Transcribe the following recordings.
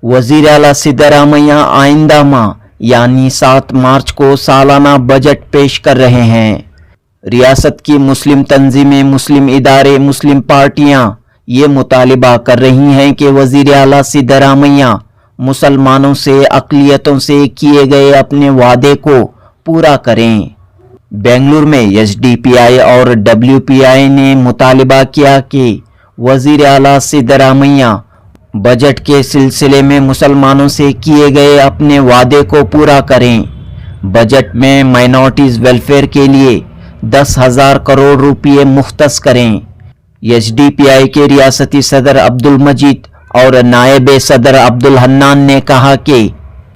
वजीर आला सिद्धरामैया आइंदा माह यानी 7 मार्च को सालाना बजट पेश कर रहे हैं। रियासत की मुस्लिम तंजीमें, मुस्लिम इदारे, मुस्लिम पार्टियां ये मुतालिबा कर रही हैं कि वजीर आला सिद्धरामैया मुसलमानों से, अक़लियतों से किए गए अपने वादे को पूरा करें। बेंगलुरु में एसडीपीआई और डब्ल्यूपीआई ने मुतालिबा किया कि वजीर आला सिद्धरामैया बजट के सिलसिले में मुसलमानों से किए गए अपने वादे को पूरा करें। बजट में माइनॉरिटीज़ वेलफेयर के लिए 10,000 करोड़ रुपये मुख्तस करें। एसडीपीआई के रियासती सदर अब्दुल मजीद और नायब सदर अब्दुल हन्नान ने कहा कि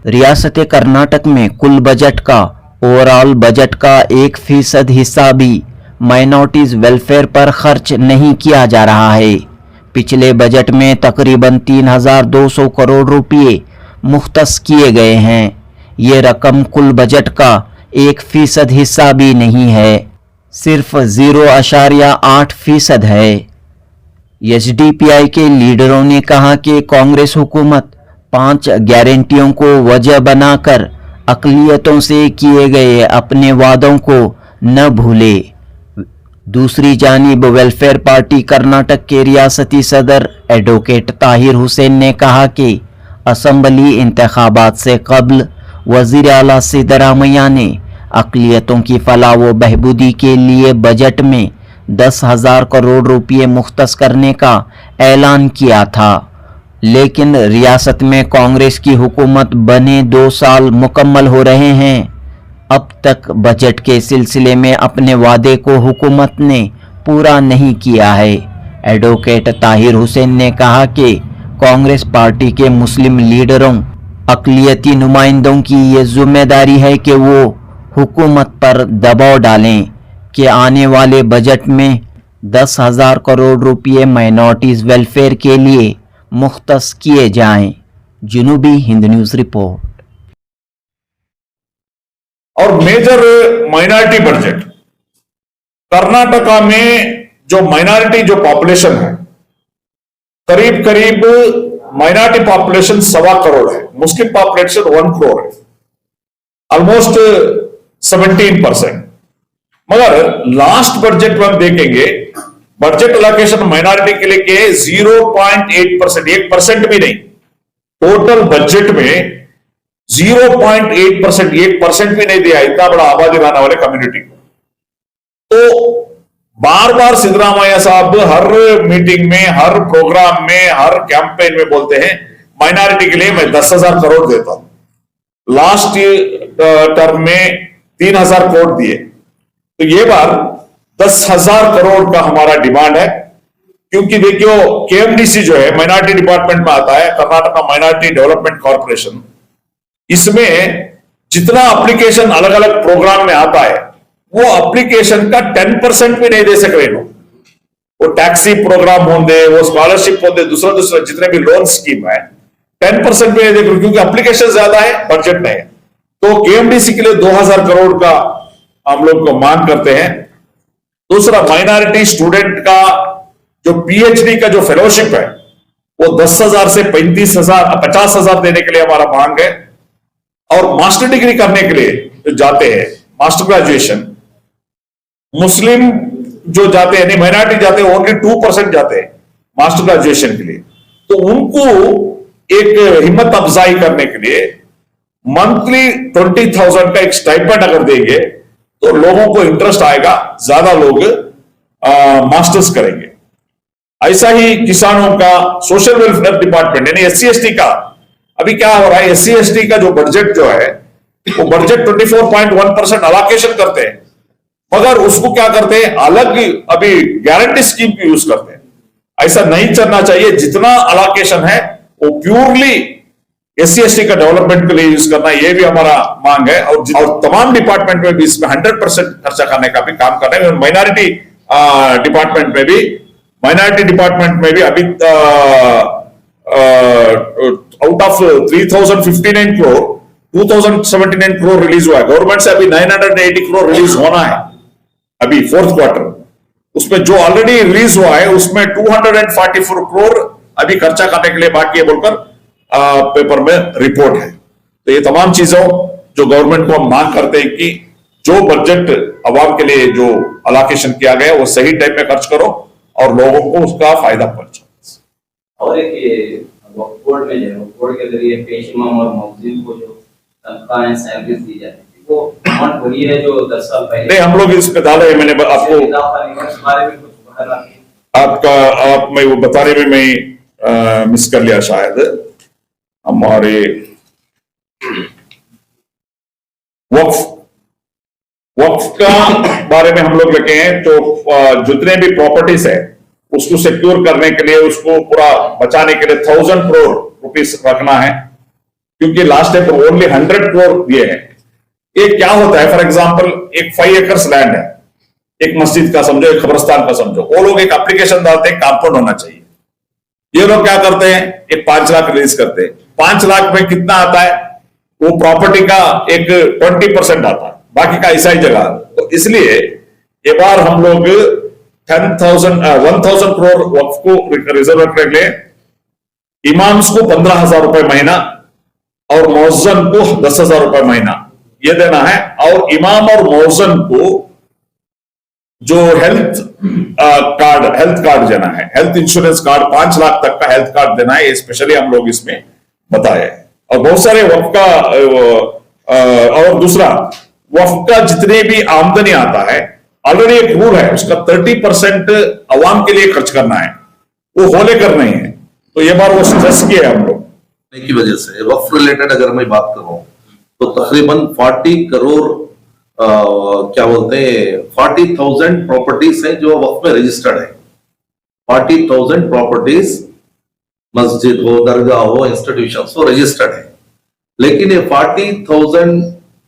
रियासत कर्नाटक में कुल बजट का, ओवरऑल बजट का 1% हिस्सा भी माइनॉरिटीज़ वेलफेयर पर खर्च नहीं किया जा रहा है। पिछले बजट में तकरीबन 3,200 करोड़ रुपये मुख्तस किए गए हैं। ये रकम कुल बजट का 1% हिस्सा भी नहीं है, सिर्फ 0.8% है। एसडीपीआई के लीडरों ने कहा कि कांग्रेस हुकूमत 5 गारंटियों को वजह बनाकर अक़लियतों से किए गए अपने वादों को न भूले। दूसरी जानिब वेलफेयर पार्टी कर्नाटक के रियासती सदर एडवोकेट ताहिर हुसैन ने कहा कि असम्बली इंतखाबात से कबल वज़ीर आला सिद्धरामैया ने अक़लियतों की फलाह व बहबूदी के लिए बजट में 10,000 करोड़ रुपये मुख्तस करने का ऐलान किया था, लेकिन रियासत में कांग्रेस की हुकूमत बने 2 साल मुकम्मल हो रहे हैं। अब तक बजट के सिलसिले में अपने वादे को हुकूमत ने पूरा नहीं किया है। एडवोकेट ताहिर हुसैन ने कहा कि कांग्रेस पार्टी के मुस्लिम लीडरों, अक़लियती नुमाइंदों की ये जिम्मेदारी है कि वो हुकूमत पर दबाव डालें कि आने वाले बजट में 10,000 करोड़ रुपये माइनॉरिटीज़ वेलफेयर के लिए मुख्तस किए जाएं। जनूबी हिंद न्यूज़ रिपोर्ट। और मेजर माइनॉरिटी बजट कर्नाटका में जो माइनॉरिटी जो पॉपुलेशन है, करीब करीब माइनॉरिटी पॉपुलेशन 1.25 करोड़ है, मुस्लिम पॉपुलेशन 1 करोड़ है, ऑलमोस्ट 17%। मगर लास्ट बजट में हम देखेंगे बजट एलोकेशन माइनॉरिटी के लिए के 0.8%, 1% भी नहीं, टोटल बजट में 0.8%, 1% भी नहीं दिया इतना बड़ा आबादी रहने वाले कम्युनिटी को। तो बार बार सिद्धरामैया साहब हर मीटिंग में, हर प्रोग्राम में, हर कैंपेन में बोलते हैं माइनॉरिटी के लिए मैं 10,000 करोड़ देता हूं। लास्ट टर्म में 3,000 करोड़ दिए, तो ये बार 10,000 करोड़ का हमारा डिमांड है। क्योंकि देखियो केएमडीसी जो है माइनॉरिटी डिपार्टमेंट में आता है, कर्नाटका माइनॉरिटी डेवलपमेंट कॉर्पोरेशन, इसमें जितना एप्लीकेशन अलग अलग प्रोग्राम में आता है वो एप्लीकेशन का 10% भी नहीं दे सक रहे लोग। वो टैक्सी प्रोग्राम होंगे, वो स्कॉलरशिप होंगे, दूसरा जितने भी लोन स्कीम है 10% भी नहीं दे, क्योंकि एप्लीकेशन ज्यादा है, बजट नहीं है। तो केएमडीसी के लिए 2,000 करोड़ का हम लोग को मांग करते हैं। दूसरा, माइनॉरिटी स्टूडेंट का जो पीएचडी का जो फेलोशिप है वो 10,000 से 35,000, 50,000 देने के लिए हमारा मांग है। और मास्टर डिग्री करने के लिए जो जाते हैं, मास्टर ग्रेजुएशन, मुस्लिम जो जाते हैं, माइनॉरिटी जाते हैं, ओनली 2% जाते हैं मास्टर ग्रेजुएशन के लिए। तो उनको एक हिम्मत अफजाई करने के लिए मंथली 20,000 का एक स्टाइपेंड अगर देंगे तो लोगों को इंटरेस्ट आएगा, ज्यादा लोग मास्टर्स करेंगे। ऐसा ही किसानों का सोशल वेलफेयर डिपार्टमेंट यानी SC/ST का अभी क्या हो रहा है, SC/ST का जो बजट जो है वो बजट 24.1% अलोकेशन करते हैं, मगर उसको क्या करते हैं, अलग अभी गारंटी स्कीम की यूज करते हैं। ऐसा नहीं चलना चाहिए। जितना अलोकेशन है वो प्योरली SC/ST का डेवलपमेंट के लिए यूज करना, ये भी हमारा मांग है। और तमाम डिपार्टमेंट में भी इसमें 100% खर्चा करने का भी काम कर रहे हैं। माइनॉरिटी डिपार्टमेंट में भी अभी out of 3,059 crore 2,079 crore release हुआ है। गवर्नमेंट से अभी 980 करोड़ रिलीज होना है अभी 4th क्वार्टर। उसमें जो ऑलरेडी रिलीज हुआ है उसमें 244 करोड़ अभी खर्चा करने के लिए बाकी है बोलकर पेपर में रिपोर्ट है। तो ये तमाम चीजों जो गवर्नमेंट को हम मांग करते हैं कि जो बजट अवाम के लिए जो अलोकेशन किया गया वो सही टाइम में खर्च करो और लोगों को उसका फायदा पहुंचे। और एक ये वक्फ बोर्ड में जो वक्फ बोर्ड के जरिए पेश इमाम और मौज़िन को जो तनख्वाहें सैलरीज दी जाती थी वो अमाउंट वही है जो 10 साल पहले। नहीं, हम लोग इसमें डाले हैं, मैंने आपको बारे में कुछ बता आप मैं वो बताने में मैं मिस कर लिया शायद। हमारे वक्फ का बारे में हम लोग लगे हैं तो जितने भी प्रॉपर्टीज है उसको सिक्योर करने के लिए, उसको पूरा बचाने के लिए 1000 करोड़ रुपीस रखना है, क्योंकि लास्ट टाइम ओनली 100 करोड़ दिए हैं। ये क्या होता है, फॉर एग्जांपल एक 5 एकर्स लैंड है, एक मस्जिद का समझो, एक कब्रिस्तान का समझो, वो लोग एक एप्लीकेशन डालते हैं कंपाउंड होना चाहिए। ये लोग क्या करते हैं, एक 5 लाख रिलीज करते हैं। 5 लाख में कितना आता है, वो प्रॉपर्टी का एक 20% आता है, बाकी का ऐसा ही जगह। तो इसलिए ये बार हम लोग 1000 करोड़ वक्फ को रिजर्व रखने के लिए इमाम्स को 15,000 रुपए महीना और मौज़न को 10,000 रुपए महीना ये देना है। और इमाम और मौज़न को जो हेल्थ कार्ड देना है, हेल्थ इंश्योरेंस कार्ड, 5 लाख तक का हेल्थ कार्ड देना है। ये स्पेशली हम लोग इसमें बताए। और बहुत सारे वक्फ का और दूसरा वक्फ का जितने भी आमदनी आता है, ऑलरेडी एक रूल है, उसका 30% अवाम के लिए खर्च करना है, वो होले कर नहीं है। तो ये बार वो स्ट्रेस किया है हम लोग की वजह से। वक्फ रिलेटेड अगर मैं बात करूं तो तकरीबन 40 करोड़ क्या बोलते हैं 40,000 प्रॉपर्टीज हैं जो वक्फ में रजिस्टर्ड है। 40,000 प्रॉपर्टीज, मस्जिद हो, दरगाह हो, इंस्टीट्यूशन हो, रजिस्टर्ड है। लेकिन ये 40,000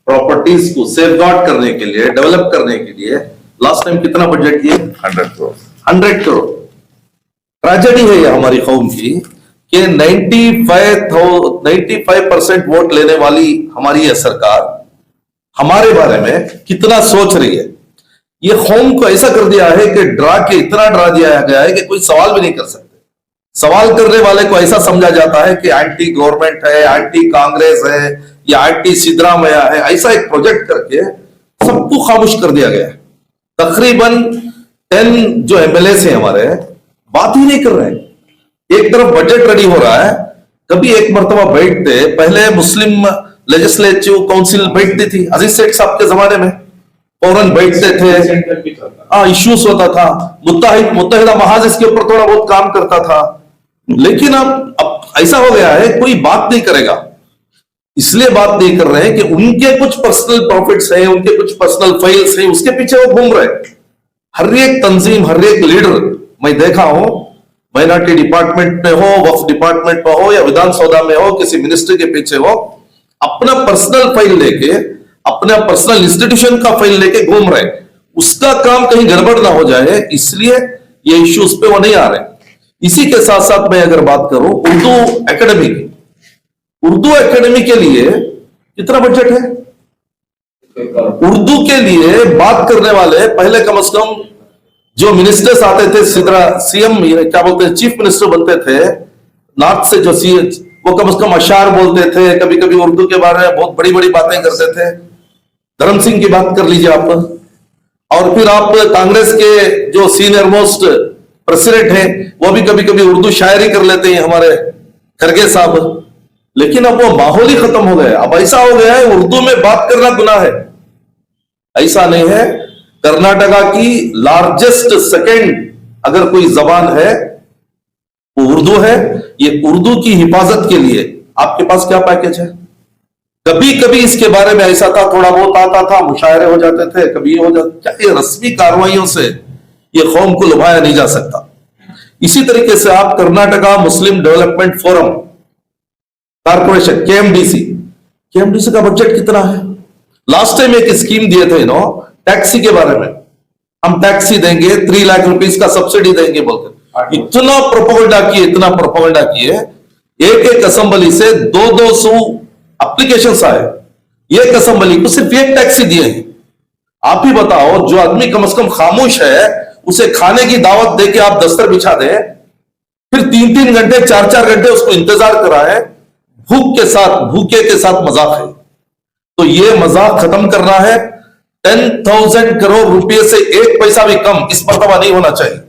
प्रॉपर्टीज को सेफगार्ड करने के लिए, डेवलप करने के लिए लास्ट टाइम कितना बजट किए? 100 करोड़। 100 करोड़। ट्रेजेडी है ये हमारी कौम की कि 95% वोट लेने वाली हमारी यह सरकार हमारे बारे में कितना सोच रही है। ये कौम को ऐसा कर दिया है कि इतना डरा दिया गया है कि कोई सवाल भी नहीं कर सकते। सवाल करने वाले को ऐसा समझा जाता है कि एंटी गवर्नमेंट है, एंटी कांग्रेस है या एंटी सिद्धरामैया है। ऐसा एक प्रोजेक्ट करके सबको खामोश कर दिया गया है। तकरीबन 10 जो एमएलए हैं हमारे बात ही नहीं कर रहे हैं। एक तरफ बजट रेडी हो रहा है, कभी एक मर्तबा बैठते, पहले मुस्लिम लेजिस्लेटिव काउंसिल बैठती थी अजीज शेख साहब के जमाने में, फौरन बैठते थे, इश्यूज होता था, मुत्तहिदा महाज इसके ऊपर थोड़ा बहुत काम करता था। लेकिन अब ऐसा हो गया है कोई बात नहीं करेगा। इसलिए बात नहीं कर रहे हैं कि उनके कुछ पर्सनल प्रॉफिट्स हैं, उनके कुछ पर्सनल फाइल्स हैं, उसके पीछे वो घूम रहे हैं। हर एक तंजीम, हर एक लीडर मैं देखा हूं, माइनॉरिटी डिपार्टमेंट में हो, वक्फ डिपार्टमेंट में हो या विधानसभा में हो, किसी मिनिस्टर के पीछे हो, अपना पर्सनल फाइल लेके, अपना पर्सनल इंस्टीट्यूशन का फाइल लेके घूम रहे। उसका काम कहीं गड़बड़ ना हो जाए, इसलिए ये इश्यूज पे वो नहीं आ रहे। इसी के साथ साथ मैं अगर बात करूं उर्दू एकेडमी की, उर्दू एकेडमी के लिए कितना बजट है? उर्दू के लिए बात करने वाले पहले कम से कम जो मिनिस्टर्स आते थे, सीएम क्या बोलते हैं, चीफ मिनिस्टर बनते थे नॉर्थ से, जो सी वो कम से कम अशार बोलते थे, कभी कभी उर्दू के बारे में बहुत बड़ी बड़ी बातें करते थे। धर्म सिंह की बात कर लीजिए आप, और फिर आप कांग्रेस के जो सीनियर मोस्ट प्रेसिडेंट हैं वो भी कभी कभी उर्दू शायरी कर लेते हैं, हमारे खरगे साहब। लेकिन अब वो माहौल ही खत्म हो गया। अब ऐसा हो गया है उर्दू में बात करना गुनाह है। ऐसा नहीं है। कर्नाटका की लार्जेस्ट सेकंड अगर कोई जबान है वो उर्दू है। ये उर्दू की हिफाजत के लिए आपके पास क्या पैकेज है? कभी कभी इसके बारे में ऐसा था, थोड़ा बहुत आता था, मुशायरे हो जाते थे, कभी हो जाता। क्या ये रस्मी कार्रवाइयों से ये कौम को लुभाया नहीं जा सकता? इसी तरीके से आप कर्नाटका मुस्लिम डेवलपमेंट फोरम कॉर्पोरेशन केएमडीसी का बजट कितना है? लास्ट टाइम एक स्कीम दिए थे टैक्सी के बारे में, हम टैक्सी देंगे, 3 लाख रुपीस का सब्सिडी देंगे बोलते। इतना प्रोपोगंडा किए, एक असेंबली से 200 एप्लीकेशंस आए, एक असेंबली को सिर्फ एक टैक्सी दिए हैं। आप ही बताओ, जो आदमी कम से कम खामोश है उसे खाने की दावत देके आप दस्तर बिछा दें, फिर 3-3 घंटे 4-4 घंटे उसको इंतजार कराएं, भूखे के साथ मजाक है। तो ये मजाक खत्म करना है। 10,000 करोड़ रुपए से एक पैसा भी कम इस मर्तबा नहीं होना चाहिए।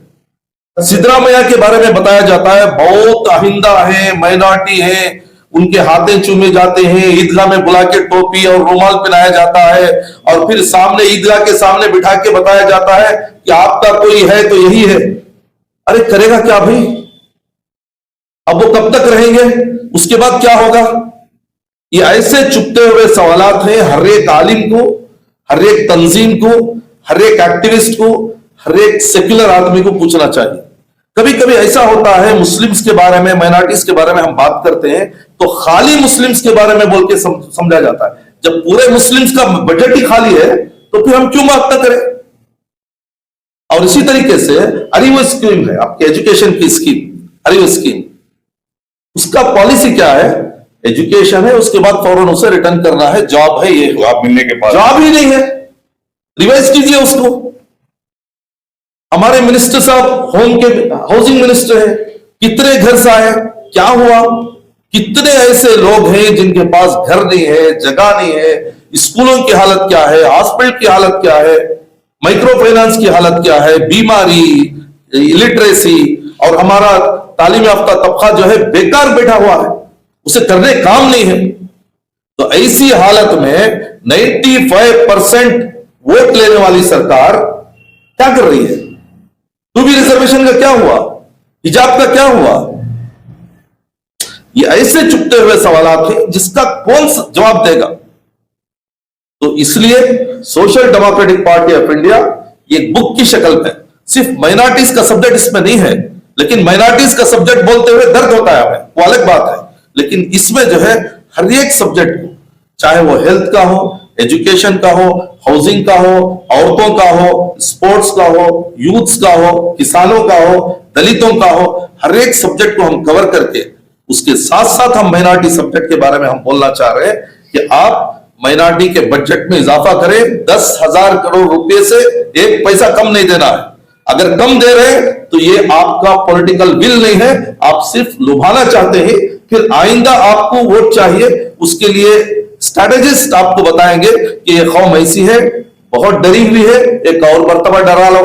सिद्धरामैया के बारे में बताया जाता है बहुत आहिंदा है, माइनॉरिटी है, उनके हाथे चूमे जाते हैं, ईदगाह में बुला के टोपी और रुमाल पहनाया जाता है और फिर सामने ईदगाह के सामने बिठा के बताया जाता है कि आपका कोई है तो यही है। अरे करेगा क्या भाई? अब वो कब तक रहेंगे? उसके बाद क्या होगा? ये ऐसे चुपते हुए सवालात हैं हर एक आलिम को, हर एक तंजीम को, हर एक एक्टिविस्ट को, हर एक सेक्युलर आदमी को पूछना चाहिए। कभी कभी ऐसा होता है मुस्लिम्स के बारे में, माइनॉरिटीज के बारे में हम बात करते हैं तो खाली मुस्लिम्स के बारे में बोल के समझा जाता है। जब पूरे मुस्लिम्स का बजट ही खाली है तो फिर हम क्यों बात करें? और इसी तरीके से अरीव स्कीम है, आपके एजुकेशन की स्कीम, अरीव स्कीम, उसका पॉलिसी क्या है? एजुकेशन है, उसके बाद फौरन उसे रिटर्न करना है, जॉब है, ये जॉब मिलने के बाद जॉब ही नहीं है, रिवाइज कीजिए उसको। हमारे मिनिस्टर साहब होम के हाउसिंग मिनिस्टर है, कितने घर से आए, क्या हुआ? कितने ऐसे लोग हैं जिनके पास घर नहीं है, जगह नहीं है, स्कूलों की हालत क्या है, हॉस्पिटल की हालत क्या है, माइक्रो फाइनेंस की हालत क्या है, बीमारी, इलिटरेसी, और हमारा तालीम याफ्ता तबका जो है बेकार बैठा हुआ है, उसे करने काम नहीं है। तो ऐसी हालत में 95% वोट लेने वाली सरकार क्या कर रही है? 2B रिजर्वेशन का क्या हुआ? हिजाब का क्या हुआ? ये ऐसे चुपते हुए सवालात हैं जिसका कौन जवाब देगा? तो इसलिए social democratic party of India ये बुक की शक्ल में, सिर्फ माइनॉरिटीज का सब्जेक्ट इसमें नहीं है, लेकिन माइनॉरिटीज का सब्जेक्ट बोलते हुए दर्द होता है हमें, वो अलग बात है, लेकिन इसमें जो है हर एक सब्जेक्ट को, चाहे वो हेल्थ का हो, एजुकेशन का हो, हाउसिंग का हो, औरतों का हो, स्पोर्ट्स का हो, यूथ्स का हो, किसानों का हो, दलितों का हो, हर एक सब्जेक्ट को हम कवर करके उसके साथ साथ हम माइनॉरिटी सब्जेक्ट के बारे में हम बोलना चाह रहे हैं कि आप माइनॉरिटी के बजट में इजाफा करें। 10,000 करोड़ रुपए से एक पैसा कम नहीं देना है। अगर कम दे रहे हैं तो ये आपका पॉलिटिकल विल नहीं है, आप सिर्फ लुभाना चाहते हैं। फिर आइंदा आपको वोट चाहिए, उसके लिए स्ट्रैटेजिस्ट आपको बताएंगे कि ये कौम ऐसी है, बहुत डरी हुई है, एक और मर्तबा डरा लो,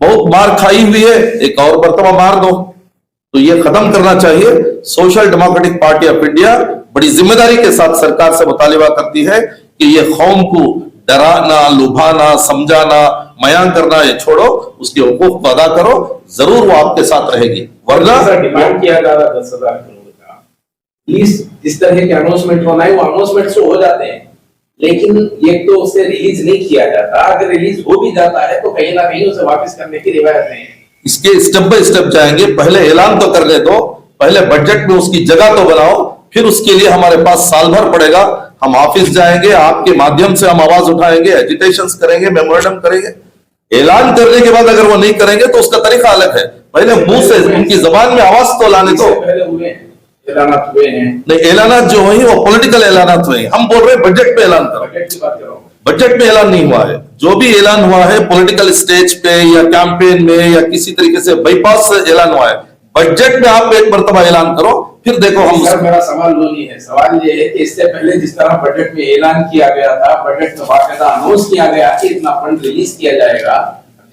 बहुत मार खाई हुई है, एक और मर्तबा मार दो। तो ये खत्म करना चाहिए। Social democratic party of India बड़ी जिम्मेदारी के साथ सरकार से मुतालिबा करती है कि ये कौम को डराना, लुभाना, समझाना, मयां करना ये छोड़ो, उसके हुकूक को अदा करो, जरूर वो आपके साथ रहेगी। वरना डिमांड किया जा रहा 10,000 करोड़ का, प्लीज इस तरह के अनाउंसमेंट होना है, वो अनाउंसमेंट तो हो जाते हैं लेकिन ये तो उसे रिलीज नहीं किया जाता। अगर रिलीज हो भी जाता है तो कहीं ना कहीं उसे वापस करने की रिवायत है। इसके स्टेप बाय स्टेप जाएंगे, पहले ऐलान तो करने दो, पहले बजट में उसकी जगह तो बनाओ, फिर उसके लिए हमारे पास साल भर पड़ेगा। हम ऑफिस जाएंगे, आपके माध्यम से हम आवाज उठाएंगे, एजिटेशंस करेंगे, मेमोरेंडम करेंगे। ऐलान करने के बाद अगर वो नहीं करेंगे तो उसका तरीका अलग है, पहले मुंह से उनकी जबान में आवाज तो लाने दो। पहले हुए हैं, ऐलानात हुए हैं। नहीं, ऐलानात जो हुई वो पॉलिटिकल ऐलानात हुए, हम बोल रहे हैं बजट पे ऐलान करो। बजट की बात कर रहा हूं। बजट में ऐलान नहीं हुआ है, जो भी ऐलान हुआ है पॉलिटिकल स्टेज पे या कैंपेन में या किसी तरीके से बाईपास से ऐलान हुआ है। बजट में आप एक मर्तबा ऐलान करो, फिर देखो हम। सर मेरा सवाल वो नहीं है, सवाल ये है कि इससे पहले जिस तरह बजट में ऐलान किया गया था, बजट में बाकायदा अनाउंस किया गया कि इतना फंड रिलीज किया जाएगा,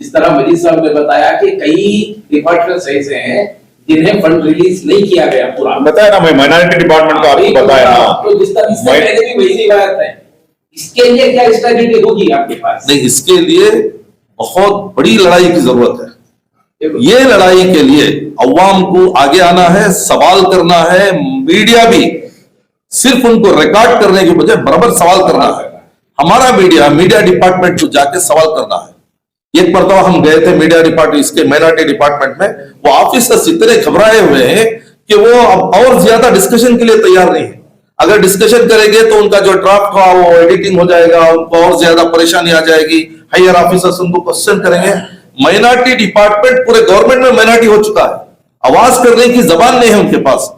जिस तरह मजीद साहब ने बताया कि कई डिपार्टमेंट्स ऐसे हैं जिन्हें फंड रिलीज नहीं किया गया पूरा। बताया ना, मैं माइनॉरिटी डिपार्टमेंट का आपको बताया ना। तो जिस तरह इससे पहले भी वही रिवायत है, इसके लिए क्या स्ट्रेटेजी होगी आपके पास? नहीं, इसके लिए बहुत बड़ी लड़ाई की जरूरत है। ये लड़ाई के लिए अवाम को आगे आना है, सवाल करना है, मीडिया भी सिर्फ उनको रिकॉर्ड करने के बजाय बराबर सवाल करना है। हमारा मीडिया डिपार्टमेंट को जाके सवाल करना है। एक मरतबा हम गए थे मीडिया डिपार्टमेंट, इसके माइनॉरिटी डिपार्टमेंट में, वो ऑफिसर्स इतने घबराए हुए हैं कि वो अब और ज्यादा डिस्कशन के लिए तैयार नहीं है। अगर डिस्कशन करेंगे तो उनका जो ड्राफ्ट हुआ वो एडिटिंग हो जाएगा, उनको और ज्यादा परेशानी आ जाएगी, हायर ऑफिसर्स उनको क्वेश्चन करेंगे। माइनॉरिटी डिपार्टमेंट पूरे गवर्नमेंट में माइनॉरिटी हो चुका है, आवाज करने की जबान नहीं है उनके पास।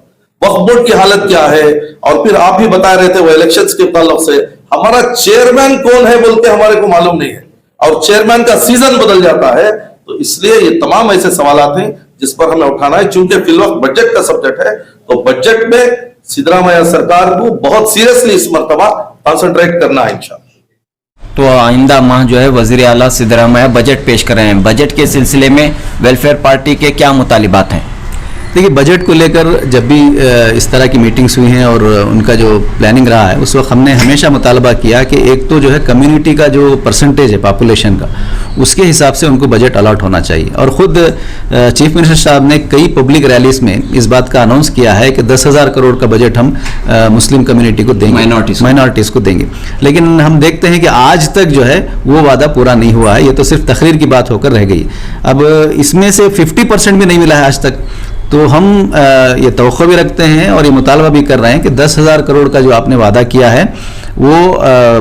वक्फ बोर्ड की हालत क्या है, और फिर आप ही बता रहे थे वो इलेक्शंस के ताल्लुक से, हमारा चेयरमैन कौन है बोलते हमारे को मालूम नहीं है, और चेयरमैन का सीजन बदल जाता है। तो इसलिए ये तमाम ऐसे सवालात हैं जिस पर हमें उठाना है। चूंकि फिलहाल बजट का सब्जेक्ट है, तो बजट में सिद्धरामैया सरकार को बहुत सीरियसली इस मर्तबा कंसंट्रेट करना है इंशाअल्लाह। तो आइंदा माह जो है वजीर आला सिद्धरामैया बजट पेश कर रहे हैं। बजट के सिलसिले में वेलफेयर पार्टी के क्या मुतालिबात हैं? देखिए, बजट को लेकर जब भी इस तरह की मीटिंग्स हुई हैं और उनका जो प्लानिंग रहा है, उस वक्त हमने हमेशा मुतालबा किया कि एक तो जो है कम्युनिटी का जो परसेंटेज है पॉपुलेशन का, उसके हिसाब से उनको बजट अलॉट होना चाहिए। और ख़ुद चीफ मिनिस्टर साहब ने कई पब्लिक रैलीज में इस बात का अनाउंस किया है कि 10,000 करोड़ का बजट हम मुस्लिम कम्युनिटी को देंगे, माइनॉरिटीज़ को देंगे। लेकिन हम देखते हैं कि आज तक जो है वो वादा पूरा नहीं हुआ है, ये तो सिर्फ तकरीर की बात होकर रह गई। अब इसमें से 50% भी नहीं मिला है आज तक। तो हम ये तवक्को भी रखते हैं और ये मुतालबा भी कर रहे हैं कि 10,000 करोड़ का जो आपने वादा किया है वो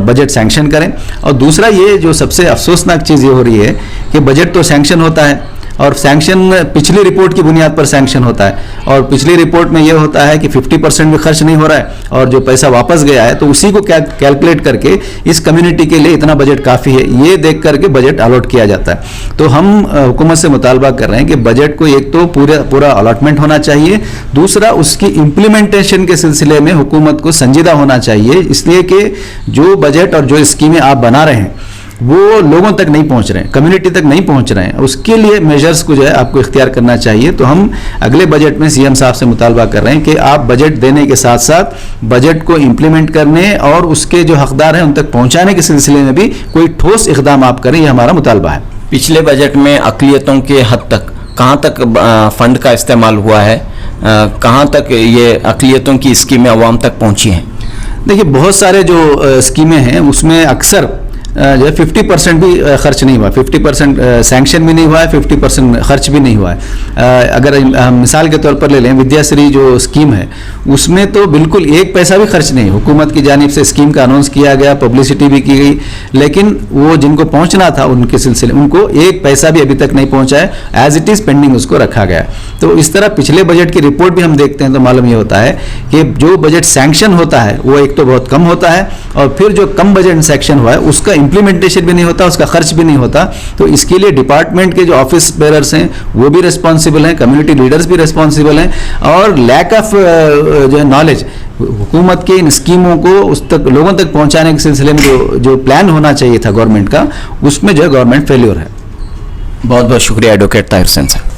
बजट सैंक्शन करें। और दूसरा, ये जो सबसे अफसोसनाक चीज़ ये हो रही है कि बजट तो सैंक्शन होता है और सैंक्शन पिछली रिपोर्ट की बुनियाद पर सैंक्शन होता है, और पिछली रिपोर्ट में ये होता है कि 50% भी खर्च नहीं हो रहा है और जो पैसा वापस गया है तो उसी को कैलकुलेट करके इस कम्युनिटी के लिए इतना बजट काफ़ी है, ये देख करके बजट अलॉट किया जाता है। तो हम हुकूमत से मुतालबा कर रहे हैं कि बजट को एक तो पूरा अलॉटमेंट होना चाहिए, दूसरा उसकी इम्प्लीमेंटेशन के सिलसिले में हुकूमत को संजीदा होना चाहिए, इसलिए कि जो बजट और जो स्कीमें आप बना रहे हैं वो लोगों तक नहीं पहुंच रहे हैं, कम्युनिटी तक नहीं पहुंच रहे हैं। उसके लिए मेजर्स को जो है आपको इख्तियार करना चाहिए। तो हम अगले बजट में सीएम साहब से मुतालबा कर रहे हैं कि आप बजट देने के साथ साथ बजट को इम्प्लीमेंट करने और उसके जो हकदार हैं उन तक पहुंचाने के सिलसिले में भी कोई ठोस इक़दाम आप करें, ये हमारा मुतालबा है। पिछले बजट में अक़लियतों के हद तक कहाँ तक फंड का इस्तेमाल हुआ है, कहाँ तक ये अक़लियतों की स्कीमें अवाम तक पहुँची हैं? देखिए, बहुत सारे जो स्कीमें हैं उसमें अक्सर जो है 50% भी खर्च नहीं हुआ, 50% सैंक्शन भी नहीं हुआ है, 50% खर्च भी नहीं हुआ है। अगर हम मिसाल के तौर पर ले लें, विद्याश्री जो स्कीम है उसमें तो बिल्कुल एक पैसा भी खर्च नहीं, हुकूमत की जानिब से स्कीम का अनाउंस किया गया, पब्लिसिटी भी की गई, लेकिन वो जिनको पहुंचना था उनके सिलसिले उनको एक पैसा भी अभी तक नहीं पहुंचा है, एज इट इज़ पेंडिंग उसको रखा गया। तो इस तरह पिछले बजट की रिपोर्ट भी हम देखते हैं तो मालूम ये होता है कि जो बजट सैंक्शन होता है वो एक तो बहुत कम होता है, और फिर जो कम बजट सैंक्शन हुआ है उसका इंप्लीमेंटेशन भी नहीं होता, उसका खर्च भी नहीं होता। तो इसके लिए डिपार्टमेंट के जो ऑफिस बेरर्स हैं वो भी रिस्पॉन्सिबल हैं, कम्युनिटी लीडर्स भी रिस्पॉन्सिबल हैं, और लैक ऑफ जो है नॉलेज हुकूमत के इन स्कीमों को उस तक लोगों तक पहुंचाने के सिलसिले में जो प्लान होना चाहिए था गवर्नमेंट का, उसमें जो है गवर्नमेंट फेल्योर है। बहुत बहुत शुक्रिया एडवोकेट ताहिर हुसैन साहब।